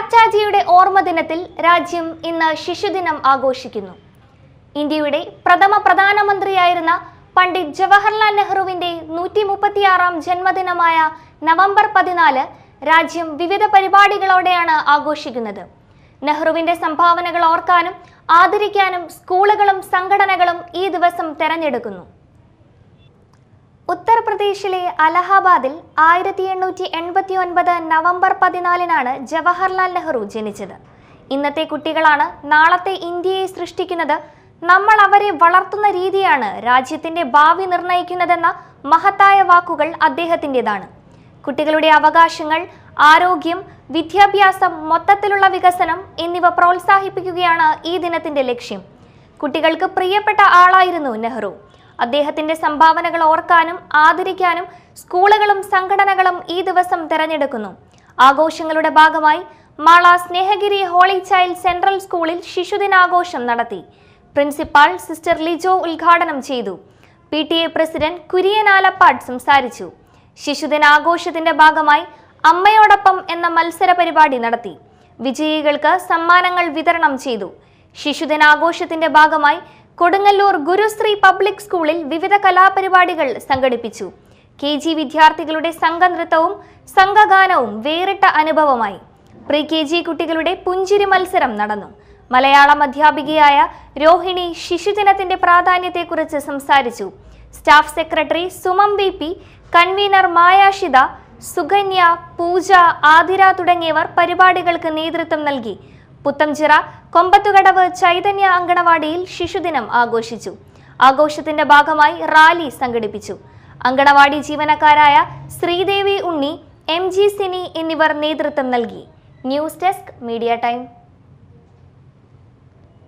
ചാച്ചാജിയുടെ ഓർമ്മ ദിനത്തിൽ രാജ്യം ഇന്ന് ശിശുദിനം ആഘോഷിക്കുന്നു. ഇന്ത്യയുടെ പ്രഥമ പ്രധാനമന്ത്രിയായിരുന്ന പണ്ഡിറ്റ് ജവഹർലാൽ നെഹ്റുവിന്റെ 136ാം ജന്മദിനമായ നവംബർ 14 രാജ്യം വിവിധ പരിപാടികളോടെയാണ് ആഘോഷിക്കുന്നത്. നെഹ്റുവിന്റെ സംഭാവനകൾ ഓർക്കാനും ആദരിക്കാനും സ്കൂളുകളും സംഘടനകളും ഈ ദിവസം തെരഞ്ഞെടുക്കുന്നു. ഉത്തർപ്രദേശിലെ അലഹാബാദിൽ 1889 നവംബർ 14 ജവഹർലാൽ നെഹ്റു ജനിച്ചത്. ഇന്നത്തെ കുട്ടികളാണ് നാളത്തെ ഇന്ത്യയെ സൃഷ്ടിക്കുന്നത്. നമ്മൾ അവരെ വളർത്തുന്ന രീതിയാണ് രാജ്യത്തിന്റെ ഭാവി നിർണ്ണയിക്കുന്നതെന്ന മഹത്തായ വാക്കുകൾ അദ്ദേഹത്തിൻ്റെതാണ്. കുട്ടികളുടെ അവകാശങ്ങൾ, ആരോഗ്യം, വിദ്യാഭ്യാസം, മൊത്തത്തിലുള്ള വികസനം എന്നിവ പ്രോത്സാഹിപ്പിക്കുകയാണ് ഈ ദിനത്തിന്റെ ലക്ഷ്യം. കുട്ടികൾക്ക് പ്രിയപ്പെട്ട ആളായിരുന്നു നെഹ്റു. അദ്ദേഹത്തിന്റെ സംഭാവനകൾ ഓർക്കാനും ആദരിക്കാനും സ്കൂളുകളും സംഘടനകളും ഈ ദിവസം തെരഞ്ഞെടുക്കുന്നു. ആഘോഷങ്ങളുടെ ഭാഗമായി Mala Snehagiri holy child central സ്കൂളിൽ ശിശുദിനാഘോഷം നടത്തി. പ്രിൻസിപ്പാൾ സിസ്റ്റർ ലിജോ ഉദ്ഘാടനം ചെയ്തു. PTA പ്രസിഡന്റ് കുര്യൻ ആലപ്പാട് സംസാരിച്ചു. ശിശുദിനാഘോഷത്തിന്റെ ഭാഗമായി അമ്മയോടൊപ്പം എന്ന മത്സര പരിപാടി നടത്തി. വിജയികൾക്ക് സമ്മാനങ്ങൾ വിതരണം ചെയ്തു. ശിശുദിനാഘോഷത്തിന്റെ ഭാഗമായി കൊടുങ്ങല്ലൂർ ഗുരുശ്രീ പബ്ലിക് സ്കൂളിൽ വിവിധ കലാപരിപാടികൾ സംഘടിപ്പിച്ചു. KG വിദ്യാർത്ഥികളുടെ സംഘനൃത്തവും സംഘഗാനവും വേറിട്ട അനുഭവമായി. KG കുട്ടികളുടെ പുഞ്ചിരി മത്സരം നടന്നു. മലയാളം അധ്യാപികയായ രോഹിണി ശിശുദിനത്തിന്റെ പ്രാധാന്യത്തെക്കുറിച്ച് സംസാരിച്ചു. Staff secretary Sumam VP, convener Mayashita, Sukanya, Pooja, Athira തുടങ്ങിയവർ പരിപാടികൾക്ക് നേതൃത്വം നൽകി. പുത്തംചിറ കൊമ്പത്തുകടവ് ചൈതന്യ അങ്കണവാടിയിൽ ശിശുദിനം ആഘോഷിച്ചു. ആഘോഷത്തിന്റെ ഭാഗമായി റാലി സംഘടിപ്പിച്ചു. അങ്കണവാടി ജീവനക്കാരായ ശ്രീദേവി ഉണ്ണി, MG സിനി എന്നിവർ നേതൃത്വം നൽകി. News desk, media time.